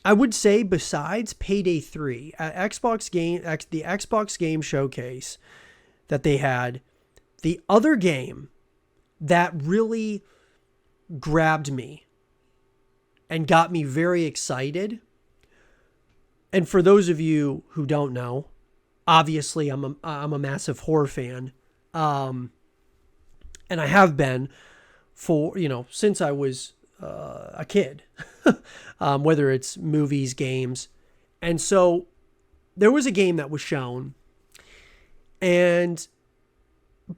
I would say besides Payday 3, the Xbox Game Showcase that they had, the other game that really grabbed me and got me very excited. And for those of you who don't know, obviously I'm a massive horror fan. And I have been for, since I was a kid, whether it's movies, games. And so there was a game that was shown, and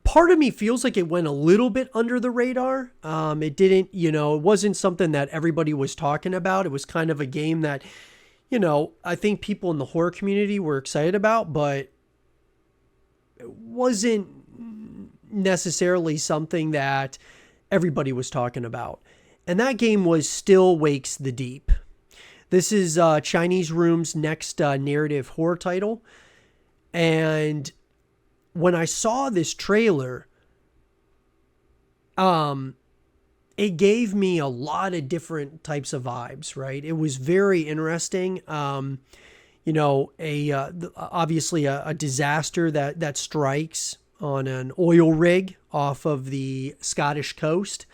part of me feels like it went a little bit under the radar. It didn't, it wasn't something that everybody was talking about. It was kind of a game that, I think people in the horror community were excited about, but it wasn't necessarily something that everybody was talking about. And that game was Still Wakes the Deep. This is Chinese Room's next narrative horror title. And when I saw this trailer, it gave me a lot of different types of vibes, right? It was very interesting. Obviously a disaster that strikes on an oil rig off of the Scottish coast,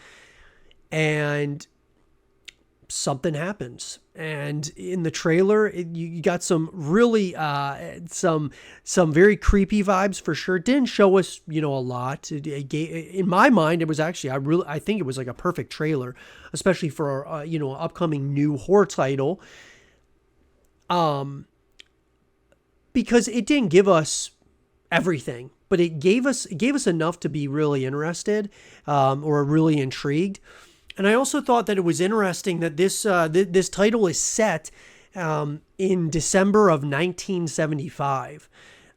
and something happens. And in the trailer, you got some really some very creepy vibes for sure. It didn't show us a lot. In my mind, it was actually I think it was like a perfect trailer, especially for an upcoming new horror title. Because it didn't give us everything, but it gave us enough to be really interested or really intrigued. And I also thought that it was interesting that this title is set in December of 1975.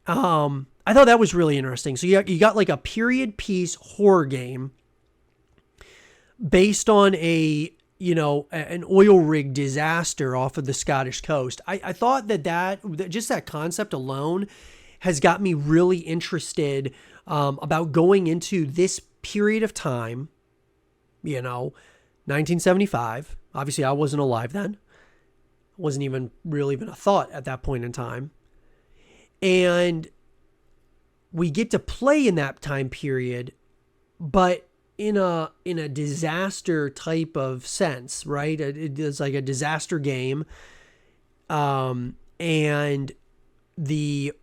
I thought that was really interesting. So you got like a period piece horror game based on an oil rig disaster off of the Scottish coast. I thought that just that concept alone has got me really interested about going into this period of time, 1975. Obviously, I wasn't alive then. It wasn't even a thought at that point in time. And we get to play in that time period, but in a disaster type of sense, right? It's like a disaster game. And the,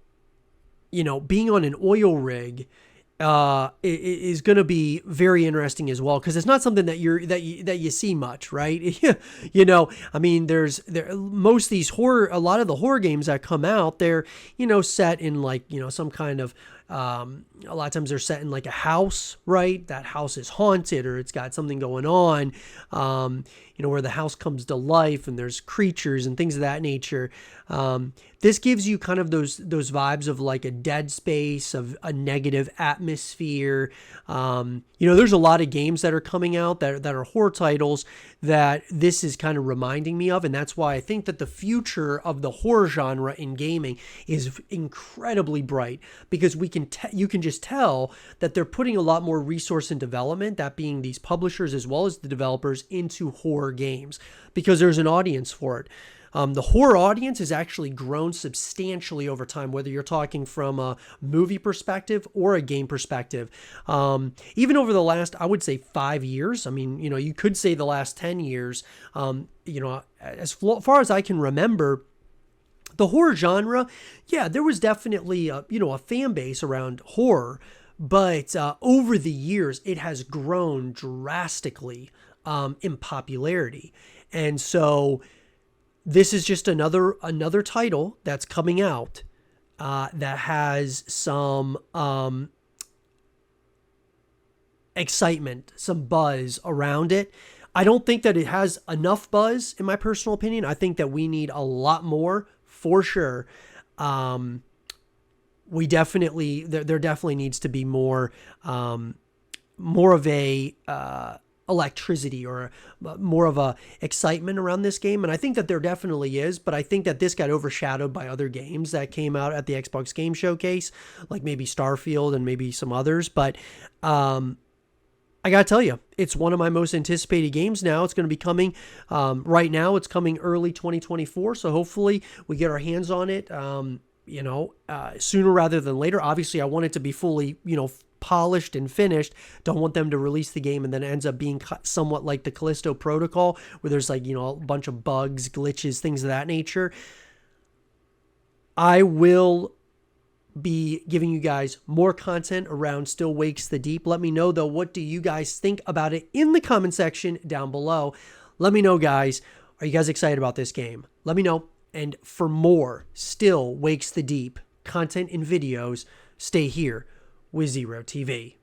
being on an oil rig is going to be very interesting as well, because it's not something that you see much, right? I mean, most of these a lot of the horror games that come out, they're set in like some kind of a lot of times they're set in like a house, right? That house is haunted, or it's got something going on, where the house comes to life and there's creatures and things of that nature. This gives you kind of those vibes of like a Dead Space, of a negative atmosphere. There's a lot of games that are coming out that are horror titles that this is kind of reminding me of. And that's why I think that the future of the horror genre in gaming is incredibly bright, because you can just tell that they're putting a lot more resource and development, that being these publishers as well as the developers, into horror games, because there's an audience for it. The horror audience has actually grown substantially over time, whether you're talking from a movie perspective or a game perspective. Even over the last, I would say 5 years. I mean, you could say the last 10 years, as far as I can remember, the horror genre, yeah, there was definitely a fan base around horror, but over the years, it has grown drastically in popularity. And so this is just another title that's coming out that has some excitement, some buzz around it. I don't think that it has enough buzz, in my personal opinion. I think that we need a lot more, for sure. There definitely needs to be more of a electricity, or more of a excitement around this game. And I think that there definitely is, but I think that this got overshadowed by other games that came out at the Xbox Game Showcase, like maybe Starfield and maybe some others. But I gotta tell you, it's one of my most anticipated games now. It's going to be coming right now. It's coming early 2024. So hopefully we get our hands on it, sooner rather than later. Obviously, I want it to be fully, polished and finished. Don't want them to release the game and then it ends up being somewhat like the Callisto Protocol, where there's like, a bunch of bugs, glitches, things of that nature. I will be giving you guys more content around Still Wakes the Deep. Let me know, though, what do you guys think about it in the comment section down below. Let me know, guys. Are you guys excited about this game? Let me know. And for more Still Wakes the Deep content and videos, stay here with zrotv.